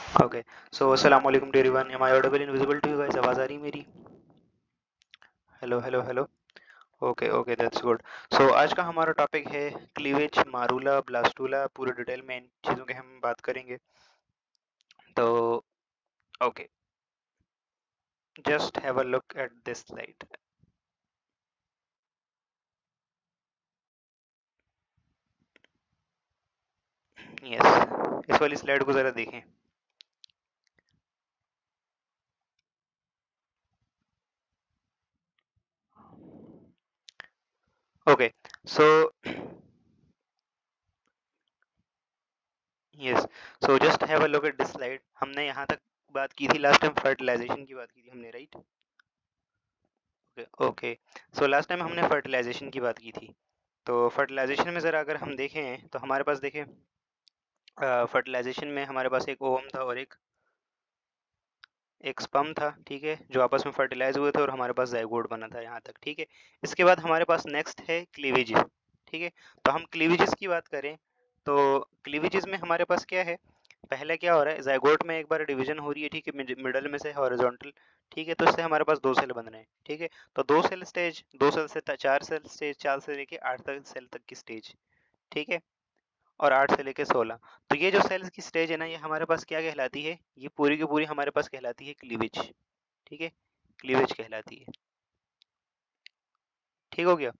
Okay, so अस्सलाम वालेकुम to everyone. Am I audible and visible to you guys? आवाज आ रही है मेरी? Hello hello hello. Okay okay, that's good. So आज का हमारा टॉपिक है क्लीवेज, मारूला, ब्लास्टूला। पूरे डिटेल में इन चीज़ों के हम बात करेंगे। तो okay, just have a look at this slide. Yes, इस वाली स्लाइड को ज़रा देखें। Okay, so yes, so just have a look at this slide. हमने यहाँ तक बात की थी, लास्ट टाइम फर्टिलाइजेशन की बात की थी हमने, right? Okay okay, so last time हमने फर्टिलाइजेशन की बात की थी। तो फर्टिलाइजेशन में ज़रा अगर हम देखें तो हमारे पास देखें, फर्टिलाइजेशन में हमारे पास एक ओवम था और एक स्पर्म था, ठीक है, जो आपस में फर्टिलाइज हुए थे और हमारे पास जाइगोट बना था यहाँ तक, ठीक है। इसके बाद हमारे पास नेक्स्ट है क्लीवेजेस, ठीक है। तो हम क्लीवेजेस की बात करें तो क्लीवेजेस में हमारे पास क्या है, पहले क्या हो रहा है, जाइगोट में एक बार डिवीजन हो रही है, ठीक है, मिडल में से हॉरिजॉन्टल, ठीक है। तो इससे हमारे पास दो सेल बन रहे हैं, ठीक है। तो दो सेल स्टेज, दो सेल से चार सेल स्टेज, चार से लेके आठ तक सेल तक की स्टेज, ठीक है, और 8 से लेके 16। तो ये जो सेल्स की स्टेज है ना, ये हमारे पास क्या कहलाती है, ये पूरी की पूरी हमारे पास कहलाती है क्लीवेज, ठीक है, क्लीवेज कहलाती है। ठीक हो गया,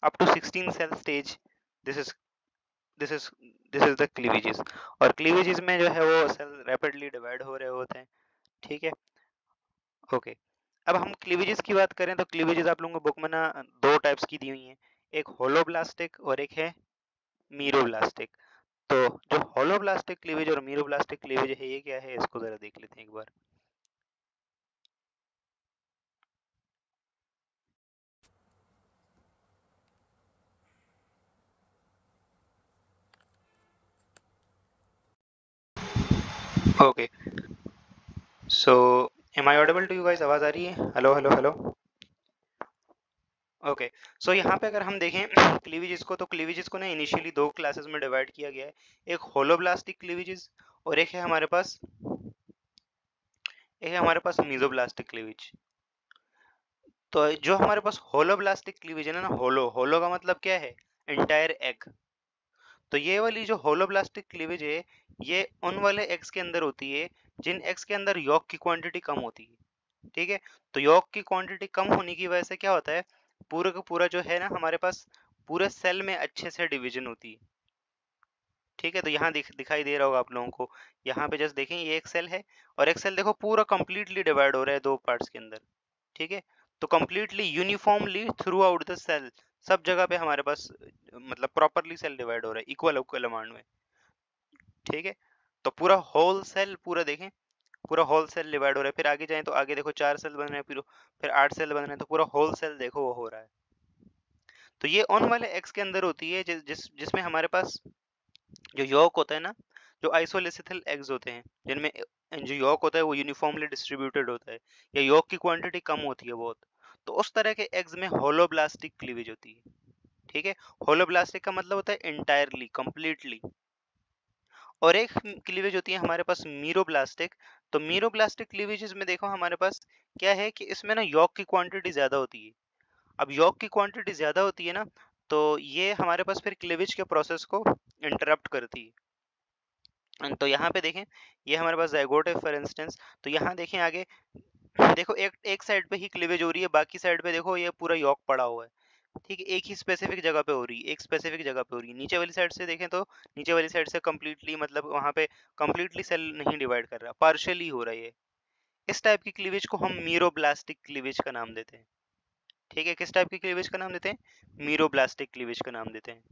up to 16 cell stage, this is this is this is the cleavages. और क्लीवेजेस में जो है वो सेल रैपिडली डिवाइड हो रहे होते हैं, ठीक है। ओके, अब हम क्लीवेजेस की बात करें तो क्लीवेजेस आप लोगों को बुक में ना दो टाइप्स की दी हुई हैं, एक होलोब्लास्टिक और एक है मीरोब्लास्टिक। तो जो होलोब्लास्टिक क्लीवेज और मीरोब्लास्टिक क्लीवेज है, ये क्या है, इसको जरा देख लेते हैं एक बार। Okay, so am I audible to you guys? आवाज आ रही है? Hello hello hello. Okay, so यहाँ पे अगर हम देखें क्लीवेजेस को, तो क्लीवेजेस को ना इनिशियली दो क्लासेस में डिवाइड किया गया है, एक होलोब्लास्टिक क्लीवेजेस और एक है हमारे पास मीजोब्लास्टिक क्लीवेज। तो जो हमारे पास होलोब्लास्टिक क्लीवेज है ना, होलो होलो का मतलब क्या है, एंटायर एग। तो ये वाली जो होलोब्लास्टिक क्लीवेज है, ये उन वाले एग्स के अंदर होती है जिन एग्स के अंदर यॉक की क्वांटिटी कम होती है, ठीक है। तो यॉक की क्वांटिटी कम होने की वजह से क्या होता है, पूरा का पूरा जो है ना हमारे पास पूरे सेल में अच्छे से डिवीजन होती है, ठीक है। तो यहाँ दिखाई दे रहा होगा आप लोगों को, यहाँ पे जस्ट देखें, ये एक सेल है और एक सेल देखो पूरा कंप्लीटली डिवाइड हो रहा है दो पार्ट्स के अंदर, ठीक है। तो completely uniformly throughout the cell, सब जगह पे हमारे पास मतलब प्रॉपरली सेल डिवाइड हो रहा है इक्वल इक्वल अमाउंट में, ठीक है। तो पूरा होल सेल पूरा देखें, पूरा होल सेल डिवाइड हो रहा है। फिर आगे जाएं तो आगे देखो चार सेल बन रहे हैं, फिर आठ सेल बन रहे हैं, तो पूरा होल सेल देखो वो हो रहा है। तो ये ऑन वाले एक्स के अंदर होती है जिसमें हमारे पास जो यॉक होता है ना, जो आइसोलेसिथल एग्स होते हैं, जिनमें जो यॉक होता है वो यूनिफॉर्मली डिस्ट्रीब्यूटेड होता है या यॉक की क्वांटिटी कम होती है बहुत, तो उस तरह के एग्स में होलोब्लास्टिक क्लीवेज होती है, ठीक है। होलोब्लास्टिक का मतलब होता है इंटायरली, कंप्लीटली। और एक क्लीवेज होती है हमारे पास मीरोब्लास्टिक। तो मीरोब्लास्टिक क्लीवेजेस में देखो हमारे पास क्या है कि इसमें ना यॉक की क्वांटिटी ज्यादा होती है। अब यॉक की क्वांटिटी ज्यादा होती है ना, तो ये हमारे पास फिर क्लीवेज के प्रोसेस को इंटरप्ट करती है। तो यहाँ पे देखें, ये हमारे पास जाइगोट है फॉर इंस्टेंस। तो यहाँ देखें आगे, देखो एक एक साइड पे ही क्लीवेज हो रही है, बाकी साइड पे देखो ये पूरा यॉक पड़ा हुआ है, ठीक है। एक ही स्पेसिफिक जगह पे हो रही है, एक स्पेसिफिक जगह पे हो रही है। नीचे वाली साइड से देखें तो नीचे वाली साइड से कम्प्लीटली, मतलब वहाँ पे कम्प्लीटली सेल नहीं डिवाइड कर रहा, पार्शियली हो रहा है। इस टाइप की क्लीवेज को हम मीरोब्लास्टिक क्लीवेज का नाम देते हैं, ठीक है। किस टाइप की क्लीवेज का नाम देते हैं, मीरोब्लास्टिक क्लीवेज का नाम देते हैं।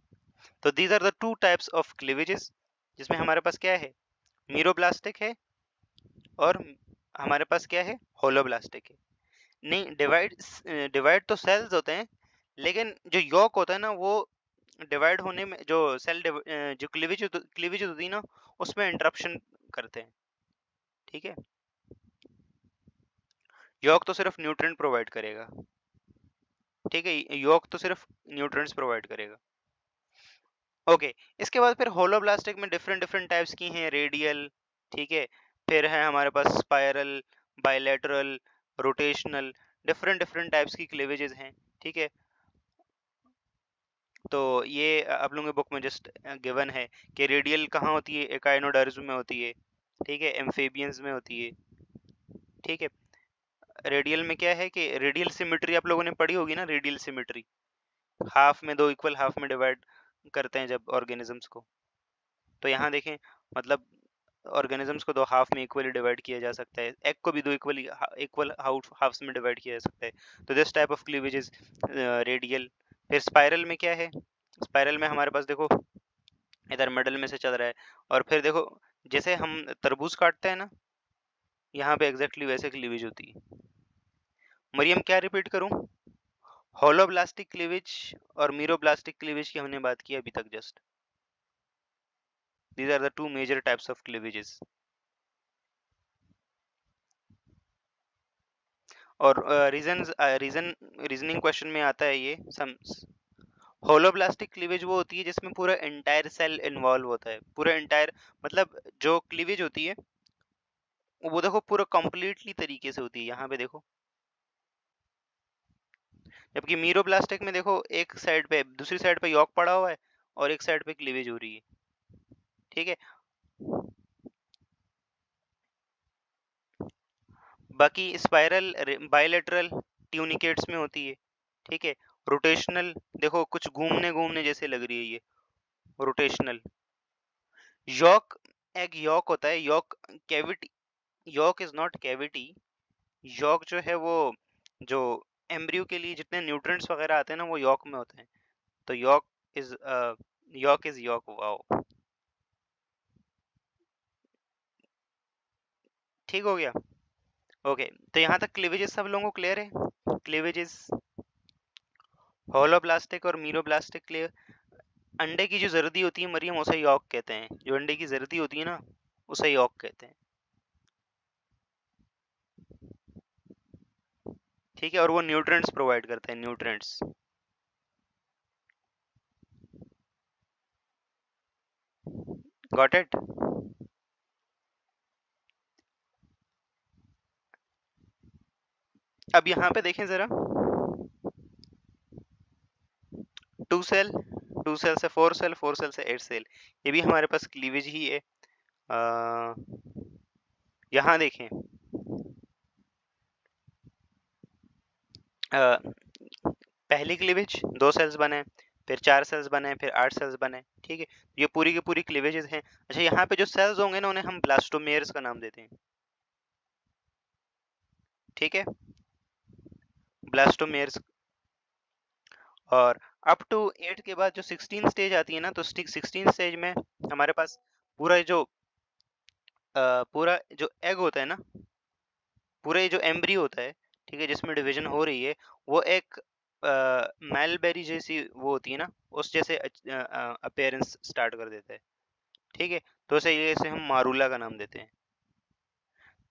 तो these are the two types of cleavages, जिसमें हमारे पास क्या है, मीरोब्लास्टिक है और हमारे पास क्या है, होलोब्लास्टिक है। नहीं, डिवाइड डिवाइड तो सेल्स होते हैं, लेकिन जो यॉक होता है ना वो डिवाइड होने में, जो जो क्लीवेज होती है ना, उसमें इंटरप्शन करते हैं, ठीक है। यॉक तो सिर्फ न्यूट्रिएंट प्रोवाइड करेगा, ठीक है, यॉक तो सिर्फ न्यूट्रिएंट्स प्रोवाइड करेगा। ओके, इसके बाद फिर होलोब्लास्टिक में डिफरेंट डिफरेंट टाइप्स की हैं, रेडियल, ठीक है, फिर है हमारे पास spiral, bilateral, rotational, different different types की क्लीवेजेस हैं, ठीक है। तो ये आप लोगों के बुक में जस्ट गिवन है कि रेडियल कहाँ होती है, एकाइनोडर्म्स में होती है, ठीक है, एम्फीबियंस में होती है, ठीक है। रेडियल में क्या है कि रेडियल सिमेट्री आप लोगों ने पढ़ी होगी ना, रेडियल सिमेट्री, हाफ में दो इक्वल हाफ में डिवाइड करते हैं जब ऑर्गेनिजम्स को। तो यहाँ देखें, मतलब ऑर्गेनिजम्स को दो हाफ में इक्वली डिवाइड किया जा सकता है, एग को भी दो इक्वल हाफ्स में डिवाइड किया जा सकता है। तो this type of cleavage is radial. फिर स्पाइरल में क्या है, स्पाइरल में हमारे पास देखो इधर मिडल में से चल रहा है, और फिर देखो जैसे हम तरबूज काटते हैं ना, यहाँ पे एग्जैक्टली वैसे क्लीवेज होती है। मरियम क्या रिपीट करूं, होलोब्लास्टिक क्लीवेज और मीरोब्लास्टिक क्लीवेज की हमने बात की अभी तक just. These are the two major types of cleavages. और रीजनिंग क्वेश्चन में आता है ये सम। होलोब्लास्टिक क्लीवेज वो होती है जिसमें पूरा एंटायर सेल इन्वॉल्व होता है, पूरा एंटायर, मतलब जो क्लीवेज होती है वो देखो पूरा कंप्लीटली तरीके से होती है, यहाँ पे देखो। जबकि मीरोब्लास्टिक में देखो एक साइड पे, दूसरी साइड पे यॉक पड़ा हुआ है और एक साइड पे क्लीवेज हो रही है, ठीक है। बाकी स्पाइरल बायलैटरल ट्यूनिकेट्स में होती है, ठीक है। रोटेशनल देखो कुछ घूमने घूमने जैसे लग रही है ये, रोटेशनल। यॉक, एग यॉक होता है, yolk cavity, yolk is not cavity. Yolk जो है वो, जो एम्ब्रियो के लिए जितने न्यूट्रिएंट्स वगैरह आते हैं ना वो यॉक में होते हैं। तो यॉक इज यॉक, वाओ, ठीक हो गया। ओके, तो यहाँ तक क्लीवेजेस सब लोगों को क्लियर है। क्लीवेजेस होलोब्लास्टिक और मीरोब्लास्टिक क्लियर। अंडे की जो जर्दी होती है मरियम, उसे यॉक कहते हैं, जो अंडे की जर्दी होती है ना उसे यॉक कहते हैं, ठीक है। और वो न्यूट्रिएंट्स प्रोवाइड करते हैं, न्यूट्रिएंट्स। Got it. अब यहाँ पे देखें जरा, 2 सेल, 2 सेल से 4 सेल, 4 सेल से 8 सेल, ये भी हमारे पास क्लीवेज ही है। यहाँ देखें, पहली क्लीवेज 2 सेल्स बने, फिर 4 सेल्स बने, फिर 8 सेल्स बने, ठीक है। ये पूरी की पूरी क्लीवेजेस हैं। अच्छा, यहाँ पे जो सेल्स होंगे ना उन्हें हम ब्लास्टोमेयर्स का नाम देते हैं, ठीक है, ब्लास्टोमेयर्स। और अप टू 8 के बाद जो 16 स्टेज आती है ना, तो 16 स्टेज में हमारे पास पूरा पूरा जो एग होता है ना, पूरा ये जो एम्ब्रियो होता है, ठीक है, जिसमें डिवीजन हो रही है, वो एक मैलबेरी जैसी वो होती है ना, उस जैसे अपीयरेंस स्टार्ट कर देता है, ठीक है। तो इसे हम मारूला का नाम देते हैं।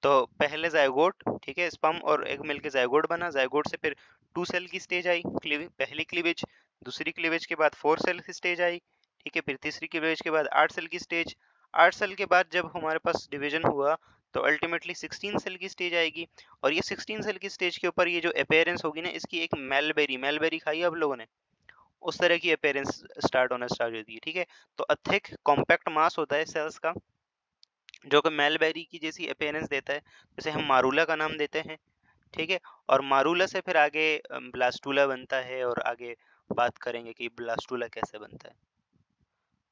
तो पहले जायगोट, ठीक है, स्पर्म और एग मिलके जायगोट बना, जायगोट से फिर 2 सेल की स्टेज आई, पहली क्लीवेज, दूसरी क्लीवेज के बाद 4 सेल की स्टेज आई, ठीक है, फिर तीसरी क्लीवेज के बाद 8 सेल की स्टेज, 8 सेल के बाद जब हमारे पास डिवीजन हुआ तो अल्टीमेटली 16 सेल की स्टेज आएगी। और ये 16 सेल की स्टेज के ऊपर ये जो अपीयरेंस होगी ना, इसकी एक मैलबेरी खाई है आप लोगों ने, उस तरह की अपीयरेंस स्टार्ट होती है, ठीक है। तो अ थिक कॉम्पैक्ट मास होता है सेल्स का, जो कि मैलबेरी की जैसी अपीयरेंस देता है, जिसे हम मारूला का नाम देते हैं, ठीक है। और मारूला से फिर आगे ब्लास्टूला बनता है, और आगे बात करेंगे कि ब्लास्टूला कैसे बनता है।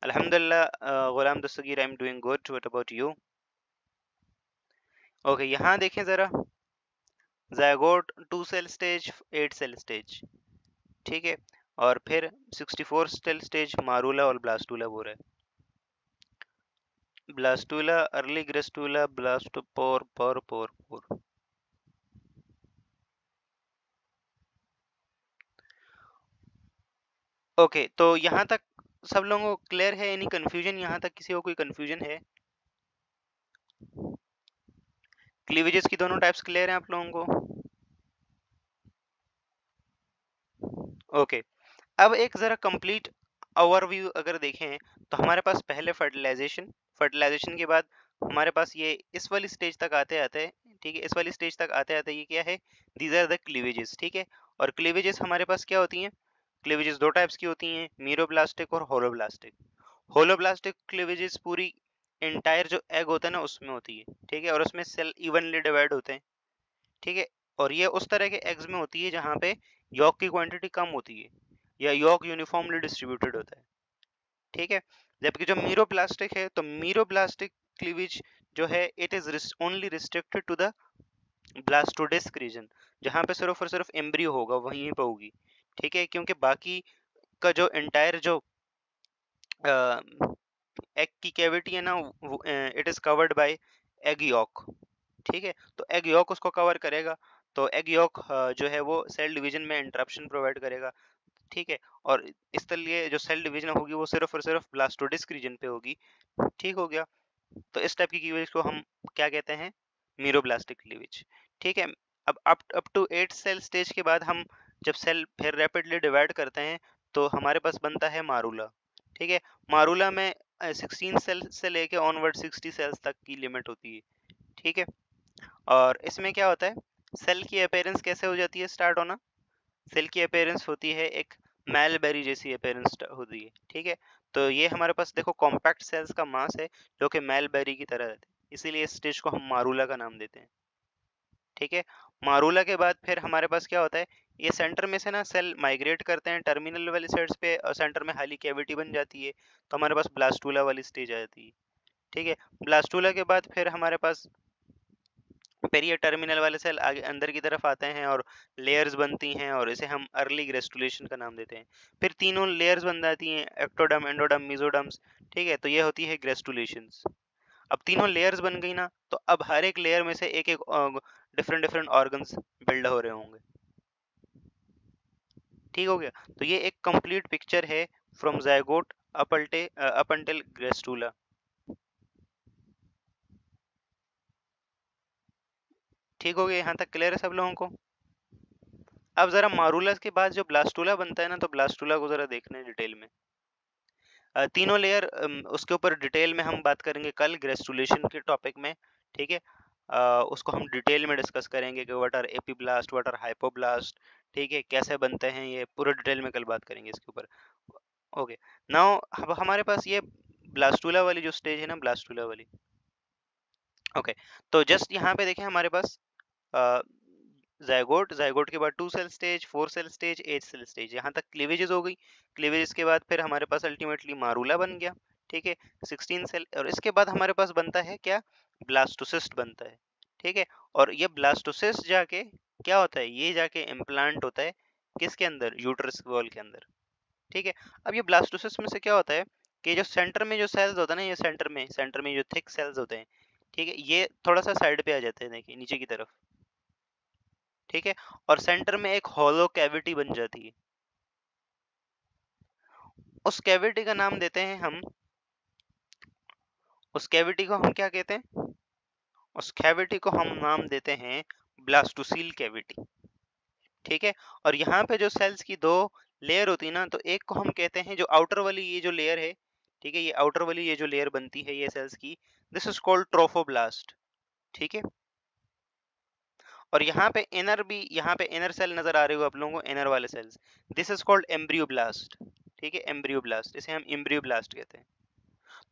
अल्हम्दुलिल्लाह, Ghulam Dastagir, I am doing good, what about you? Okay, यहाँ देखें जरा, zygote 2 cell stage, 8 cell stage, ठीक है, और फिर 64 सेल स्टेज मारूला और ब्लास्टूला हो रहा है। ब्लास्टूला, अर्ली ग्रेस्टूला, ब्लास्टोपोर, पोर। ओके, तो यहाँ तक सब लोगों को क्लियर है? एनी कंफ्यूजन यहाँ तक? किसी को कोई कंफ्यूजन है? क्लीवेजेस की दोनों टाइप्स क्लियर हैं आप लोगों को? ओके, अब एक जरा कंप्लीट ओवरव्यू अगर देखें तो हमारे पास पहले फर्टिलाइजेशन, फर्टिलाइजेशन के बाद हमारे पास ये इस वाली स्टेज तक आते आते, ठीक है, इस वाली स्टेज तक आते आते ये क्या है, दीज आर द क्लीवेजेस, ठीक है। और क्लीवेजेस हमारे पास क्या होती हैं, क्लीवेजेस दो टाइप्स की होती हैं, मीरोब्लास्टिक और होलोब्लास्टिक। होलोब्लास्टिक क्लीवेजेस पूरी एंटायर जो एग होता है ना उसमें होती है, ठीक है, और उसमें सेल इवनली डिवाइड होते हैं, ठीक है। और ये उस तरह के एग्स में होती है जहाँ पे यॉक की क्वांटिटी कम होती है या यॉक यूनिफॉर्मली डिस्ट्रीब्यूटेड होता है, ठीक है। जबकि जो मीरोप्लास्टिक है, तो मीरोप्लास्टिक क्लीवेज जो है it is only restricted to the blastodisc region, जहाँ पे सिर्फ और सिर्फ एम्ब्रियो होगा वहीं पे होगी, ठीक है, क्योंकि बाकी का जो एंटायर जो एग की कैविटी है ना, it is covered by egg York, ठीक है। तो एग यॉक उसको कवर करेगा, तो एग यॉक जो है वो सेल डिवीजन में इंटरप्शन प्रोवाइड करेगा, ठीक है। और इसलिए जो सेल डिवीजन होगी वो सिर्फ और सिर्फ ब्लास्टोडिस्क रीजन पे होगी, ठीक हो गया। तो इस टाइप की क्लीवेज को हम क्या कहते हैं, मीरोब्लास्टिक क्लीवेज, ठीक है। अब अप टू 8 सेल स्टेज के बाद हम जब सेल फिर रैपिडली डिवाइड करते हैं तो हमारे पास बनता है मारूला, ठीक है। मारूला में 16 सेल से लेके ऑनवर्ड 60 सेल्स तक की लिमिट होती है, ठीक है। और इसमें क्या होता है, सेल की अपीयरेंस कैसे हो जाती है स्टार्ट होना, सेल की अपीयरेंस होती है एक मैलबेरी जैसी अपीयरेंस होती है, ठीक है। तो ये हमारे पास देखो कॉम्पैक्ट सेल्स का मास है जो कि मैलबेरी की तरह रहते हैं, इसीलिए इस स्टेज को हम मारूला का नाम देते हैं, ठीक है। मारूला के बाद फिर हमारे पास क्या होता है, ये सेंटर में से ना सेल माइग्रेट करते हैं टर्मिनल वाली साइड्स पे और सेंटर में खाली कैविटी बन जाती है, तो हमारे पास ब्लास्टूला वाली स्टेज आ जाती है, ठीक है। ब्लास्टूला के बाद फिर हमारे पास फिर ये टर्मिनल वाले सेल आगे अंदर की तरफ आते हैं और लेयर्स बनती हैं और इसे हम अर्ली ग्रेस्टुलेशन का नाम देते हैं। फिर तीनों लेयर्स बन जाती हैं, एक्टोडर्म, एंडोडर्म, मेसोडर्म्स, ठीक है। तो ये होती है ग्रेस्टुलेशंस। अब तीनों लेयर्स बन गई ना, तो अब हर एक लेयर में से एक एक डिफरेंट डिफरेंट ऑर्गन्स बिल्ड हो रहे होंगे, ठीक हो गया। तो ये एक कंप्लीट पिक्चर है फ्रॉम जायगोट अप अंटिल ग्रेस्टुला, ठीक हो गया, यहाँ तक क्लियर है सब लोगों को। अब जरा मारूला के बाद जो ब्लास्टूला बनता है ना, तो ब्लास्टूला को जरा देखना है डिटेल में। तीनों लेयर उसके ऊपर डिटेल में हम बात करेंगे कल ग्रेस्टुलेशन के टॉपिक में, ठीक है। उसको हम डिटेल में डिस्कस करेंगे कि what are epiblast, what are hypoblast, ठीक है, कैसे बनते हैं, ये पूरे डिटेल में कल बात करेंगे इसके ऊपर। ओके, नाउ अब हमारे पास ये ब्लास्टूला वाली जो स्टेज है ना, ब्लास्टूला वाली, ओके। तो जस्ट यहाँ पे देखें हमारे पास जायगोट, जायगोट के बाद 2 cell stage, 4 cell stage, 8 cell stage, यहाँ तक क्लीवेजेस हो गई। क्लीवेजेस के बाद फिर हमारे पास अल्टीमेटली मारूला बन गया, ठीक है, 16 सेल। और इसके बाद हमारे पास बनता है क्या, ब्लास्टोसिस्ट बनता है, ठीक है। और ये ब्लास्टोसिस्ट जाके क्या होता है, ये जाके इम्प्लांट होता है किसके अंदर, यूट्रस वॉल के अंदर, ठीक है। अब ये ब्लास्टोसिस्ट में से क्या होता है कि जो सेंटर में जो सेल्स होता है ना, ये सेंटर में जो थिक सेल्स होते हैं, ठीक है, ये थोड़ा सा साइड पे आ जाते हैं, देखिए नीचे की तरफ, ठीक है। और सेंटर में एक हॉलो कैविटी बन जाती है, उस कैविटी का नाम देते हैं हम, उस कैविटी को हम क्या कहते हैं, उस कैविटी को हम नाम देते हैं ब्लास्टोसील कैविटी, ठीक है। और यहाँ पे जो सेल्स की दो लेयर होती है ना, तो एक को हम कहते हैं जो आउटर वाली ये जो लेयर है, ठीक है, ये आउटर वाली ये जो लेयर बनती है ये सेल्स की, दिस इज कॉल्ड ट्रोफोब्लास्ट, ठीक है। और यहाँ पे इनर भी, यहाँ पे इनर सेल नजर आ रहे हो आप लोगों को, इनर वाले cells, this is called embryoblast, ठीक है, एम्ब्रियोब्लास्ट, इसे हम एम्ब्रियोब्लास्ट कहते हैं।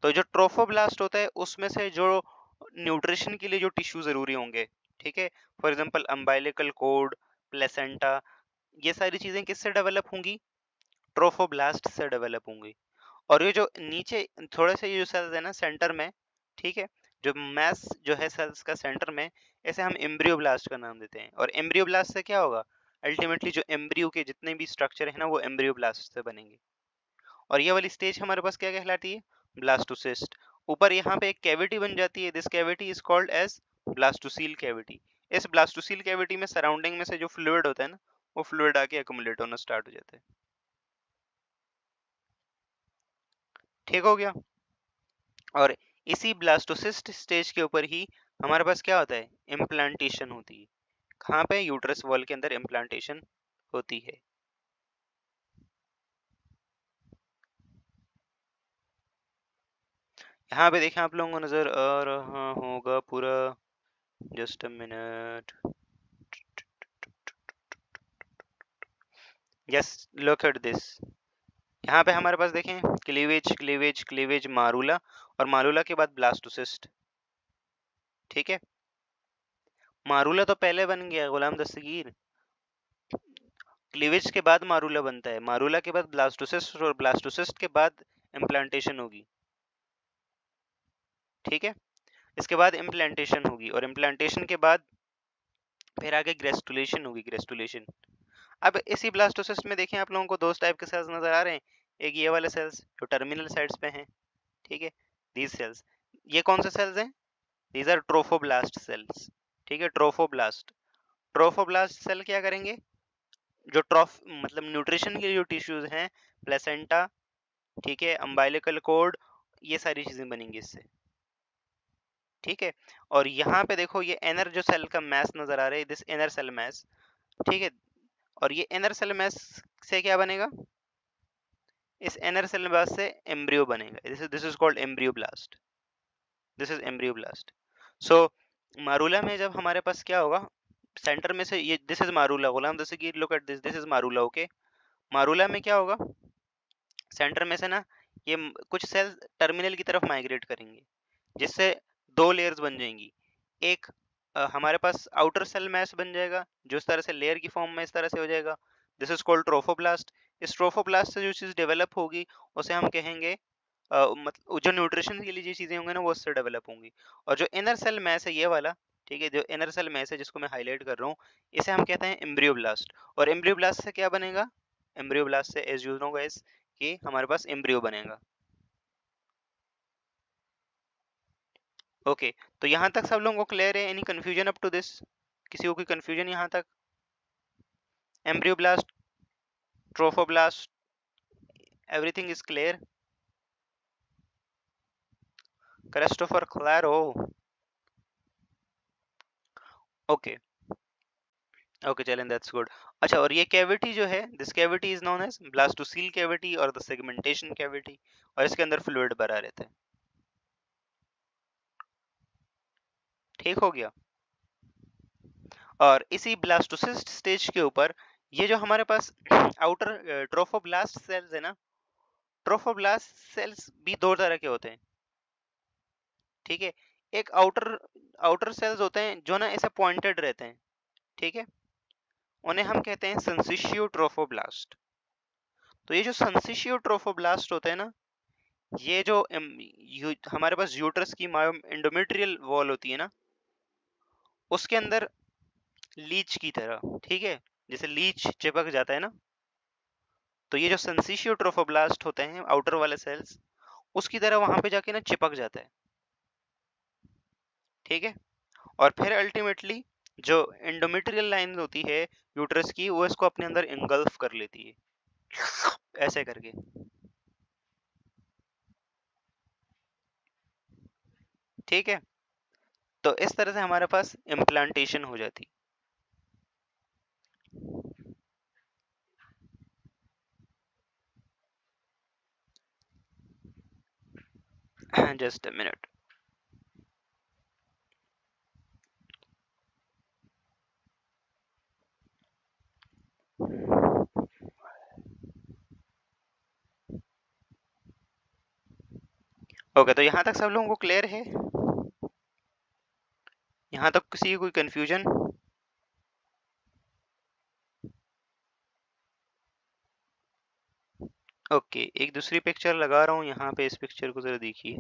तो जो ट्रोफोब्लास्ट होता है उसमें से जो न्यूट्रिशन के लिए जो टिश्यू जरूरी होंगे, ठीक है, for example umbilical code, placenta, ये सारी चीजें किससे डेवलप होंगी, ट्रोफोब्लास्ट से डेवलप होंगी। और ये जो नीचे थोड़े से ये जो सेल्स है ना सेंटर में, ठीक है, जो मैस जो है सेल्स का सेंटर में, इसे हम एम्ब्रियोब्लास्ट का नाम देते हैं। और एम्ब्रियोब्लास्ट से क्या होगा, अल्टीमेटली जो एम्ब्रियो के जितने भी स्ट्रक्चर है ना वो एम्ब्रियोब्लास्ट से बनेंगे। और ये वाली स्टेज हमारे पास क्या कहलाती है, ब्लास्टोसिस्ट। ऊपर यहाँ पे एक कैविटी बन जाती है, this cavity is called as blastocoel cavity. इस ब्लास्टोसील कैविटी में सराउंडिंग में से जो फ्लूइड होता है ना, वो फ्लूइड आके एक्युमुलेट होना स्टार्ट हो जाता है, ठीक हो गया। और इसी ब्लास्टोसिस्ट स्टेज के ऊपर ही हमारे पास क्या होता है, इम्प्लांटेशन होती है। कहाँ पे, यूट्रस वॉल के अंदर इम्प्लांटेशन होती है। यहाँ पे देखें आप लोगों को नजर आ रहा होगा पूरा, just a minute, yes look at this. यहाँ पे हमारे पास देखें क्लीवेज क्लीवेज क्लीवेज मारूला, और मारूला के बाद ब्लास्टोसिस्ट। ठीक है, मारूला तो पहले बन गया गुलाम दस्तगीर, क्लीवेज के बाद मारूला बनता है, मारूला के बाद ब्लास्टोसिस्ट, और ब्लास्टोसिस्ट के बाद इम्प्लांटेशन होगी। ठीक है, इसके बाद इम्प्लांटेशन होगी, और इम्प्लांटेशन के बाद फिर आगे ग्रेस्टुलेशन होगी, ग्रेस्टुलेशन। अब इसी ब्लास्टोसिस्ट में देखें आप लोगों को दो टाइप के सेल्स नजर आ रहे हैं, एक ये वाले सेल्स जो टर्मिनल साइड्स पे हैं, ठीक है, दीज सेल्स। ये कौन से सेल्स हैं? These are trophoblast cells. ठीक है, ट्रोफोब्लास्ट। ट्रोफोब्लास्ट सेल क्या करेंगे? जो मतलब न्यूट्रिशन के जो टिश्यूज हैं, प्लेसेंटा, ठीक है, अम्बाइलिकल कोड, ये सारी चीजें बनेंगी इससे। ठीक है, और यहाँ पे देखो ये इनर जो सेल का मैस नजर आ रहा है, दिस इनर सेल मैस। ठीक है, और ये इनर सेल मैस से क्या बनेगा? इस इनर सेल मैस से एम्ब्रियो बनेगा। This is called embryoblast. This is embryoblast. So morula में जब हमारे पास क्या होगा, सेंटर में से ये, this is morula, Ghulam Dastagir look at this, this is morula. Okay, morula में क्या होगा, सेंटर में से ना ये कुछ सेल्स टर्मिनल की तरफ माइग्रेट करेंगे, जिससे दो लेयर्स बन जाएंगी। एक हमारे पास आउटर सेल मैस बन जाएगा, जो इस तरह से लेयर की फॉर्म में इस तरह से हो जाएगा। This is called trophoblast. इस ट्रोफोब्लास्ट से जो चीज डेवलप होगी उसे हम कहेंगे मतलब जो न्यूट्रिशन के लिए जो चीजें होंगी ना वो उससे डेवलप होंगी। और जो इनर सेल मैस है ये वाला, ठीक है, जो इनर सेल मैस है जिसको मैं हाईलाइट कर रहा हूँ, इसे हम कहते हैं एम्ब्रियोब्लास्ट। और एम्ब्रियोब्लास्ट से क्या बनेगा? एम्ब्रियोब्लास्ट से एज यू नो गाइस कि हमारे पास एम्ब्रियो बनेगा। ओके, तो यहाँ तक सब लोगों को क्लियर है? Any confusion up to this? किसी को कोई कंफ्यूजन यहाँ तक? Embryoblast, trophoblast, everything is clear? Christopher Claro. Okay okay, चलें, दैट्स गुड। अच्छा, और ये कैविटी जो है, this cavity is known as blastocoel cavity और द सेगमेंटेशन कैविटी, और इसके अंदर फ्लूइड भरा रहता है। ठीक हो गया। और इसी ब्लास्टोसिस्ट स्टेज के ऊपर ये जो हमारे पास आउटर ट्रोफोब्लास्ट सेल्स है ना, ट्रोफोब्लास्ट सेल्स भी दो तरह के होते हैं। ठीक है, एक आउटर आउटर सेल्स होते हैं जो ना ऐसे पॉइंटेड रहते हैं। ठीक है, उन्हें हम कहते हैं सिंसिशियो ट्रोफोब्लास्ट। तो ये जो सिंसिशियो ट्रोफोब्लास्ट होते हैं ना, ये जो हमारे पास यूट्रस की एंडोमेट्रियल वॉल होती है ना, उसके अंदर लीच की तरह, ठीक है, जैसे लीच चिपक जाता है ना, तो ये जो सिंसिशियो ट्रोफोब्लास्ट होते हैं आउटर वाले सेल्स, उसकी तरह वहां पे जाके ना चिपक जाता है। ठीक है, और फिर अल्टीमेटली जो एंडोमेट्रियल लाइन होती है यूट्रस की, वो इसको अपने अंदर इंगल्फ कर लेती है ऐसे करके। ठीक है, तो इस तरह से हमारे पास इम्प्लांटेशन हो जाती। Just a minute. ओके, तो यहाँ तक सब लोगों को क्लियर है? यहाँ तक किसी की कोई कंफ्यूजन? ओके, एक दूसरी पिक्चर लगा रहा हूँ यहाँ पे, इस पिक्चर को जरा देखिए,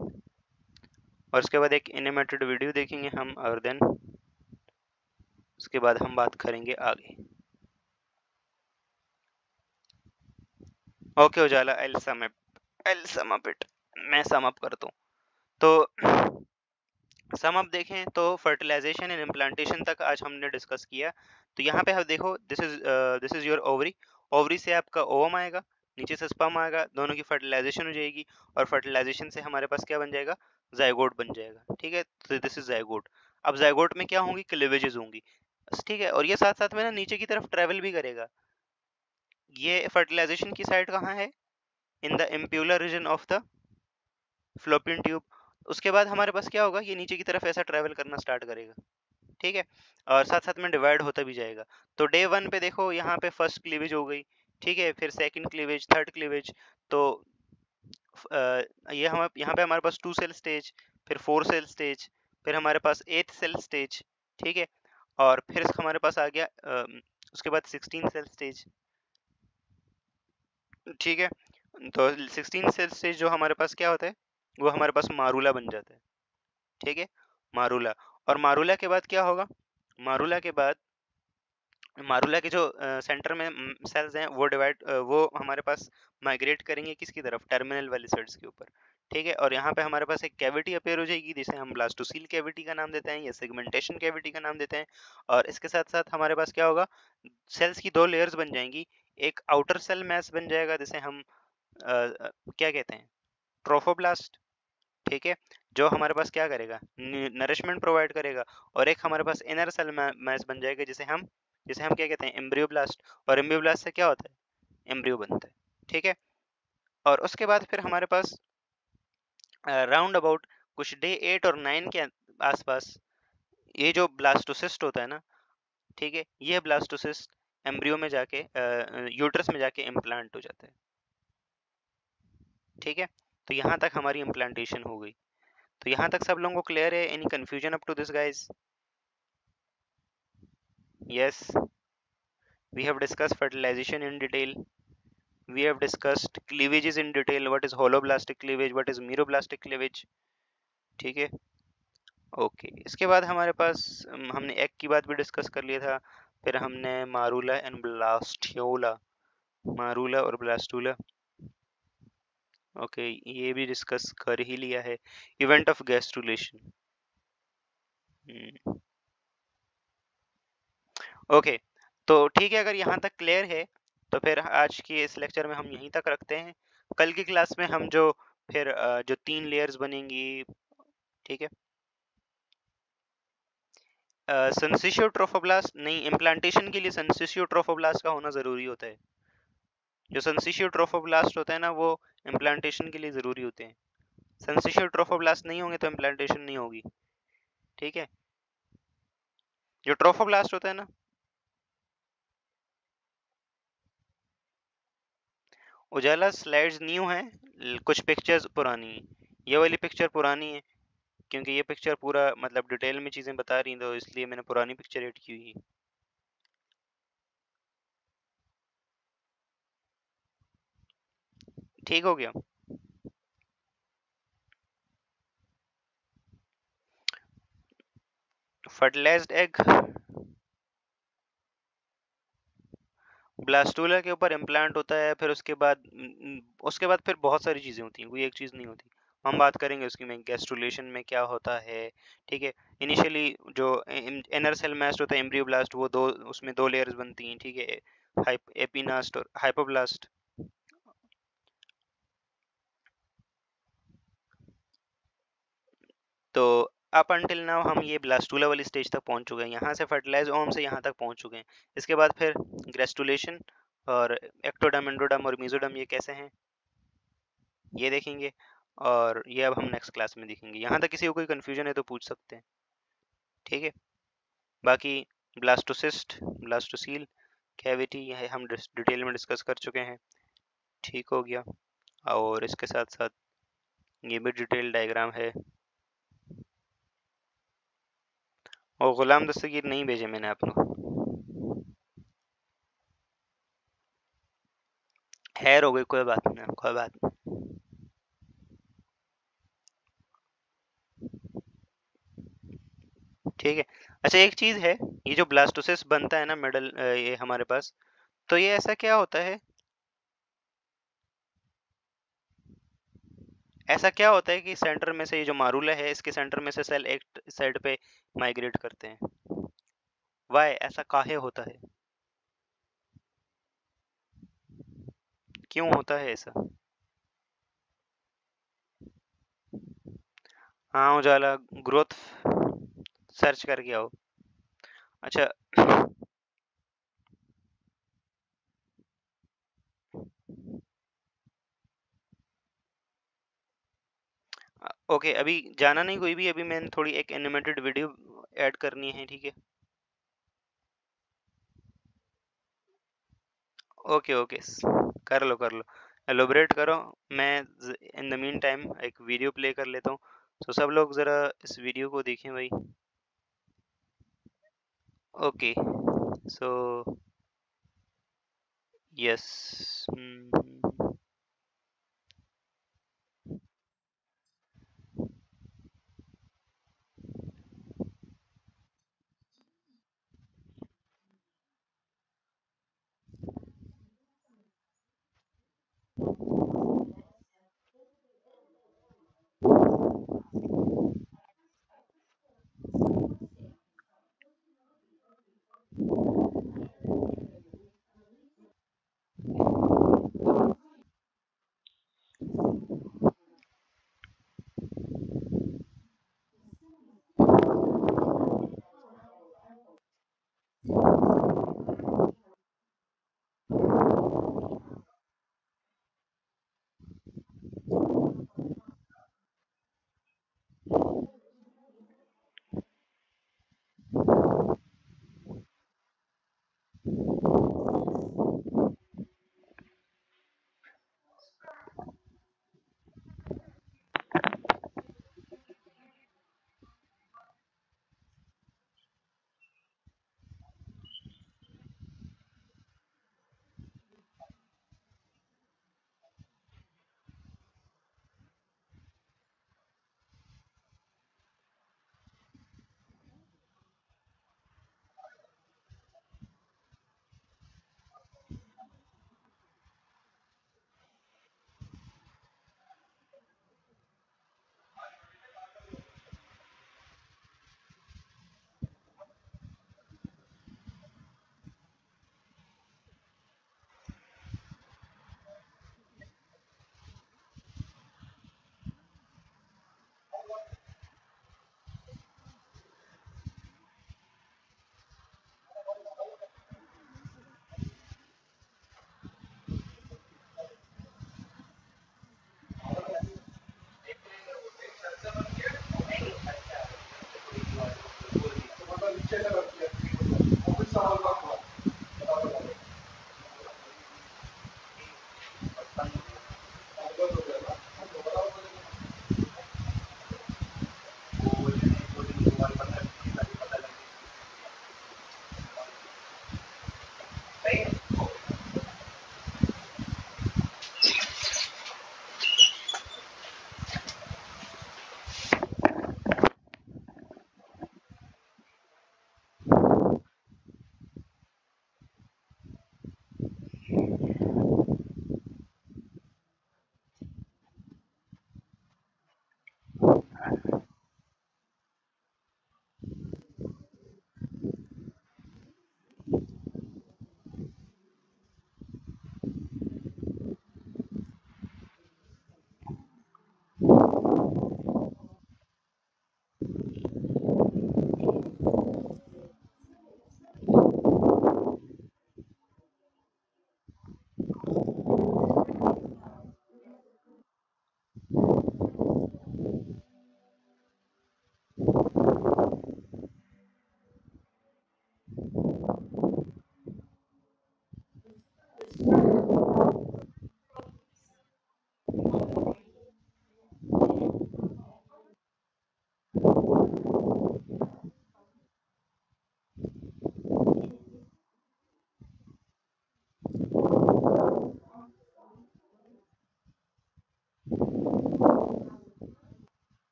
और उसके बाद एक एनिमेटेड वीडियो देखेंगे हम, और देन उसके बाद हम बात करेंगे आगे। Okay Ujala, I'll sum up it। मैं सम अप करता हूँ। तो सम अप देखें तो फर्टिलाइजेशन एंड इम्प्लांटेशन तक आज हमने डिस्कस किया। तो यहाँ पे आप देखो, this is your ovary. Ovary से आपका ओवम आएगा, नीचे से स्पर्म आएगा, दोनों की फर्टिलाइजेशन हो जाएगी, और फर्टिलाइजेशन से हमारे पास क्या बन जाएगा? जायगोट बन जाएगा। ठीक है, तो दिस इज जायगोट। अब जायगोट में क्या होंगी? क्लीवेजेस होंगी। ठीक है, और ये साथ साथ में ना नीचे की तरफ ट्रेवल भी करेगा। ये फर्टिलाइजेशन की साइड कहाँ है? In the ampullary region of the fallopian tube. उसके बाद हमारे पास क्या होगा, ये नीचे की तरफ ऐसा ट्रेवल करना स्टार्ट करेगा, ठीक है, और साथ साथ में डिवाइड होता भी जाएगा। तो डे 1 पे देखो यहाँ पे फर्स्ट क्लीवेज हो गई, ठीक है, फिर सेकंड क्लीवेज, थर्ड क्लीवेज। तो ये हम यहाँ पे हमारे पास 2 सेल स्टेज, फिर 4 सेल स्टेज, फिर हमारे पास 8 सेल स्टेज, ठीक है, और फिर हमारे पास आ गया उसके बाद 16 सेल स्टेज, ठीक है। तो 16 सेल स्टेज जो हमारे पास क्या होता है, वो हमारे पास मारूला बन जाता है, ठीक है, मारूला। और मारूला के बाद क्या होगा, मारूला के बाद मारूला के जो सेंटर में सेल्स हैं वो हमारे पास माइग्रेट करेंगे किसकी तरफ, टर्मिनल वाली सेल्स के ऊपर, ठीक है। और यहाँ पे हमारे पास एक कैविटी अपीयर हो जाएगी जिसे हम ब्लास्टोसील कैविटी का नाम देते हैं या सेगमेंटेशन कैविटी का नाम देते हैं। और इसके साथ साथ हमारे पास क्या होगा, सेल्स की 2 लेयर्स बन जाएंगी। एक आउटर सेल मैस बन जाएगा जिसे हम क्या कहते हैं, ट्रोफोब्लास्ट, ठीक है, जो हमारे पास क्या करेगा, नरिशमेंट प्रोवाइड करेगा। और एक हमारे पास इनर सेल मैस बन जाएगा जिसे हम क्या कहते हैं, एम्ब्रियोब्लास्ट। और एम्ब्रियोब्लास्ट से क्या होता है, एम्ब्रियो बनता है, ठीक है। और उसके बाद फिर हमारे पास राउंड अबाउट कुछ डे 8 और 9 के आसपास ये जो ब्लास्टोसिस्ट होता है ना, ठीक है, ये ब्लास्टोसिस्ट एम्ब्रियो में जाके यूट्रस में जाके इम्प्लांट हो जाता है, ठीक है। तो यहाँ तक हमारी इम्प्लांटेशन हो गई। तो यहाँ तक सब लोगों को क्लियर है? Any confusion up to this guys? Yes, we have discussed fertilization in detail. We have discussed cleavages in detail. What is holoblastic cleavage? What is meroblastic cleavage? ठीक है, ओके। इसके बाद हमारे पास हमने एग की बात भी डिस्कस कर लिया था। फिर हमने मारूला एंड ब्लास्टियोला, मारूला और ब्लास्टूला, ओके, ये भी डिस्कस कर ही लिया है। Event of gastrulation, okay. तो ठीक है, अगर यहाँ तक क्लियर है तो फिर आज की इस लेक्चर में हम यहीं तक रखते हैं। कल की क्लास में हम जो फिर जो 3 लेयर्स बनेंगी, ठीक है, सिंसिशियो ट्रोफोब्लास्ट नहीं, इम्प्लांटेशन के लिए सिंसिशियो ट्रोफोब्लास्ट का होना जरूरी होता है। जो सिंसिशियो ट्रोफोब्लास्ट होता है ना, वो इम्प्लांटेशन के लिए जरूरी होते हैं। सिंसिशियो ट्रोफोब्लास्ट नहीं होंगे तो इम्प्लांटेशन नहीं होगी, ठीक है। जो ट्रोफोब्लास्ट होता है ना, उजाला स्लाइड्स न्यू है, कुछ पिक्चर्स पुरानी है। ये वाली पिक्चर पुरानी है क्योंकि ये पिक्चर पूरा मतलब डिटेल में चीजें बता रही, तो इसलिए मैंने पुरानी पिक्चर ऐड की हुई है। ठीक हो गया। फर्टिलाइज्ड एग ब्लास्टूला के ऊपर इम्प्लांट होता है, फिर उसके बाद फिर बहुत सारी चीजें होती हैं, कोई एक चीज नहीं होती। हम बात करेंगे उसकी में गैस्ट्रुलेशन में क्या होता है, ठीक है। इनिशियली जो इनर सेल मैस्ट होता है एम्ब्रियोब्लास्ट, वो उसमें 2 लेयर्स बनती हैं, ठीक है, एपिनास्ट और हाइपोब्लास्ट। तो अप अंटिल नाउ हम ये ब्लास्टूला वाली स्टेज तक पहुंच चुके हैं, यहाँ से फर्टिलाइज ओम से यहाँ तक पहुंच चुके हैं। इसके बाद फिर ग्रेस्टुलेशन और एक्टोडम, एंडोडम और मीजोडम ये कैसे हैं ये देखेंगे, और ये अब हम नेक्स्ट क्लास में देखेंगे। यहाँ तक किसी को कोई कन्फ्यूजन है तो पूछ सकते हैं, ठीक है। बाकी ब्लास्टोसिस्ट, ब्लास्टोसील कैविटी ये हम डिटेल में डिस्कस कर चुके हैं, ठीक हो गया। और इसके साथ साथ ये भी डिटेल डायग्राम है। और गुलाम दस्तगीर नहीं भेजे मैंने आपको, खैर हो गई, कोई बात नहीं, कोई बात नहीं। ठीक है, अच्छा एक चीज है, ये जो ब्लास्टोसिस बनता है ना मिडल ये हमारे पास, तो ये ऐसा क्या होता है, ऐसा क्या होता है कि सेंटर में से ये जो मारूला है इसके सेंटर में से सेल एक साइड पे माइग्रेट करते हैं, वाई ऐसा काहे होता है, क्यों होता है ऐसा? हाँ उजाला, ग्रोथ सर्च करके आओ। अच्छा ओके, अभी जाना नहीं कोई भी, अभी मैंने थोड़ी एक एनिमेटेड वीडियो ऐड करनी है, ठीक है? ओके, ओके, कर लो, कर लो। एलोबरेट करो, मैं इन द मीन टाइम एक वीडियो प्ले कर लेता हूँ। तो सब लोग ज़रा इस वीडियो को देखें भाई। Okay, so yes.